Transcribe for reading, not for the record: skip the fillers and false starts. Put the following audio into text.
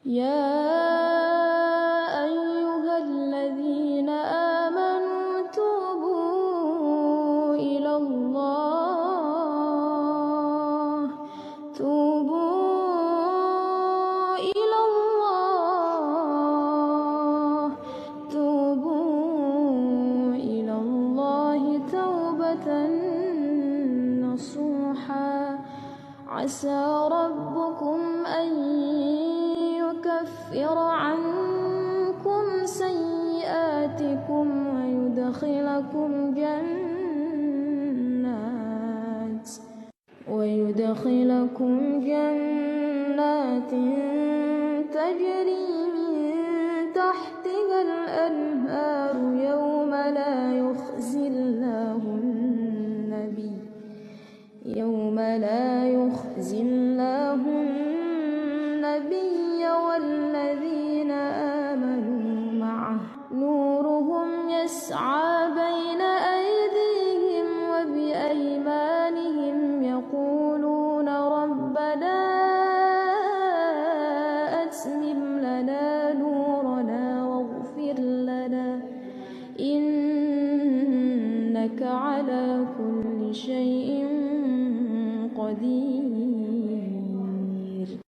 يا أيها الذين آمنوا توبوا إلى الله توبة نصوحا عسى ربكم أن يكفر عنكم سيئاتكم ويدخلكم جنات تجري من تحتها الأنهار يوم لا يخزي الله النبي والذين آمنوا معه نورهم يسعى بين أيديهم وبأيمانهم يقولون ربنا أتمم لنا نورنا واغفر لنا إنك على كل شيء قدير.